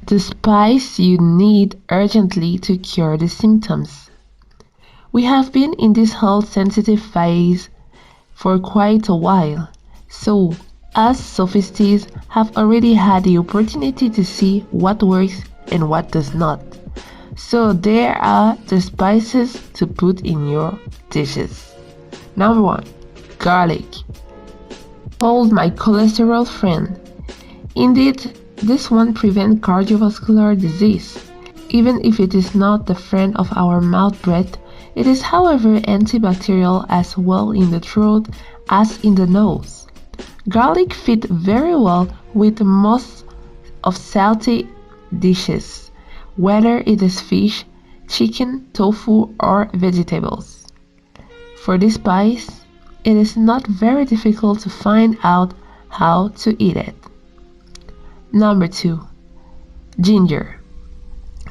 the spice you need urgently to cure the symptoms. We have been in this health sensitive phase for quite a while, so us sophists have already had the opportunity to see what works and what does not. So there are the spices to put in your dishes. Number 1. Garlic. Called my cholesterol friend. Indeed, this one prevents cardiovascular disease. Even if it is not the friend of our mouth breath, it is however antibacterial as well in the throat as in the nose. Garlic fits very well with most of salty dishes, whether it is fish, chicken, tofu, or vegetables. For this spice, it is not very difficult to find out how to eat it. Number 2. Ginger,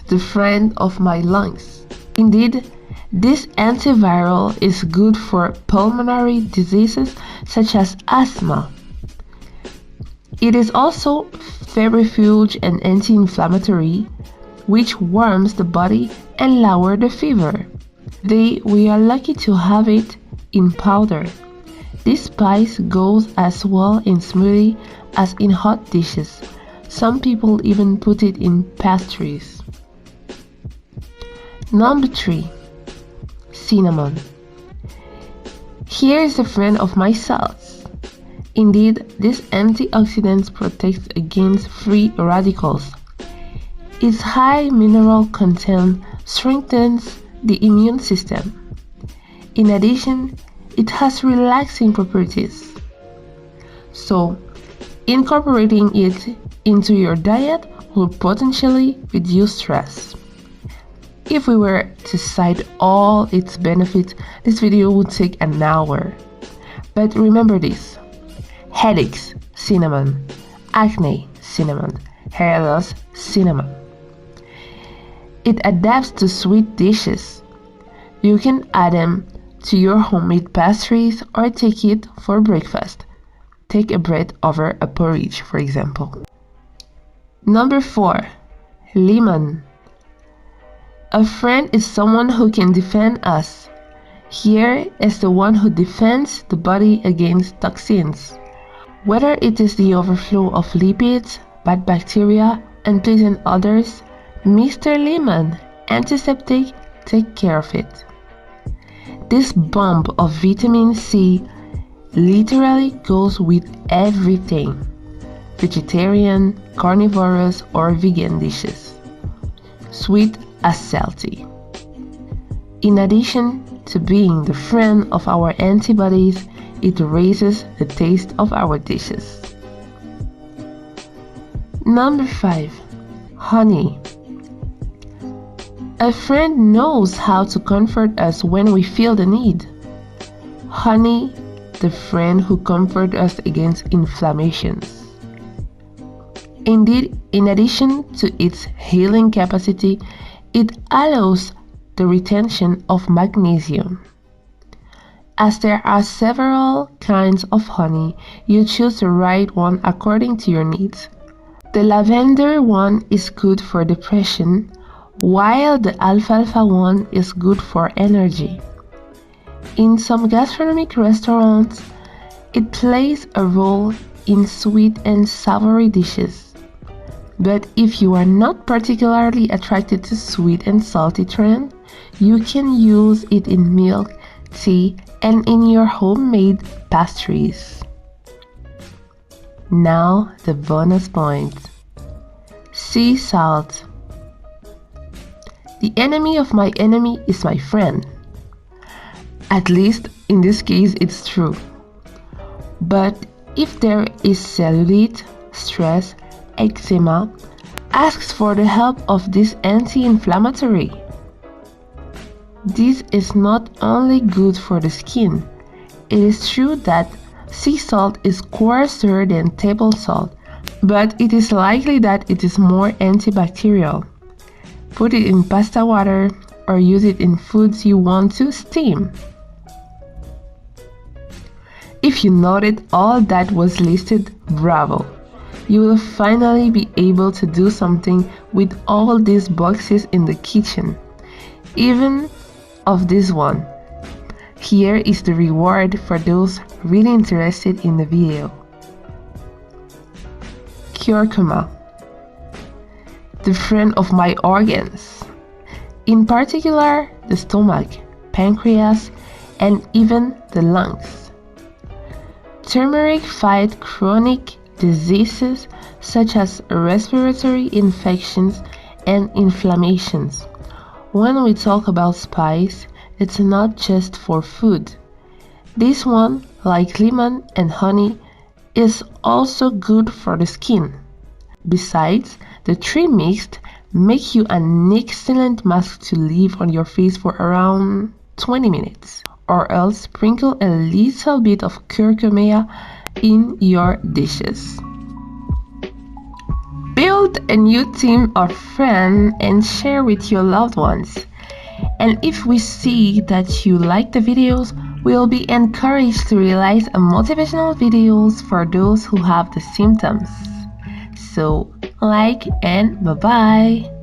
the friend of my lungs. Indeed, this antiviral is good for pulmonary diseases such as asthma. It is also febrifuge and anti-inflammatory, which warms the body and lowers the fever. Today we are lucky to have it in powder. This spice goes as well in smoothie as in hot dishes. Some people even put it in pastries. Number 3. Cinnamon. Here is a friend of my cells. Indeed, this antioxidant protects against free radicals. Its high mineral content strengthens the immune system. In addition, it has relaxing properties. So, incorporating it into your diet will potentially reduce stress. If we were to cite all its benefits, this video would take an hour. But remember this: headaches, cinnamon; acne, cinnamon; hair loss, cinnamon. It adapts to sweet dishes. You can add them to your homemade pastries or take it for breakfast. Take a bread over a porridge, for example. Number 4. Lemon. A friend is someone who can defend us. Here is the one who defends the body against toxins. Whether it is the overflow of lipids, bad bacteria, unpleasant odors, Mr. Lemon Antiseptic take care of it. This bomb of vitamin C literally goes with everything: vegetarian, carnivorous, or vegan dishes, sweet as salty. In addition to being the friend of our antibodies, it raises the taste of our dishes. Number 5. Honey. A friend knows how to comfort us when we feel the need. Honey, the friend who comforts us against inflammations. Indeed, in addition to its healing capacity, it allows the retention of magnesium. As there are several kinds of honey, you choose the right one according to your needs. The lavender one is good for depression, while the alfalfa one is good for energy. In some gastronomic restaurants, it plays a role in sweet and savory dishes. But if you are not particularly attracted to sweet and salty trend, you can use it in milk, tea, and in your homemade pastries. Now the bonus point. Sea salt. The enemy of my enemy is my friend. At least in this case it's true. But if there is cellulite, stress, eczema, asks for the help of this anti-inflammatory. This is not only good for the skin. It is true that sea salt is coarser than table salt, but it is likely that it is more antibacterial. Put it in pasta water or use it in foods you want to steam. If you noted all that was listed, bravo! You will finally be able to do something with all these boxes in the kitchen, even of this one. Here is the reward for those really interested in the video. Curcuma, the friend of my organs, in particular the stomach, pancreas, and even the lungs. Turmeric fights chronic diseases such as respiratory infections and inflammations. When we talk about spice, it's not just for food. This one, like lemon and honey, is also good for the skin. Besides, the three mixed make you an excellent mask to leave on your face for around 20 minutes. Or else sprinkle a little bit of curcuma in your dishes. Build a new team of friends and share with your loved ones. And if we see that you like the videos, we'll be encouraged to realize motivational videos for those who have the symptoms. So, like and bye-bye.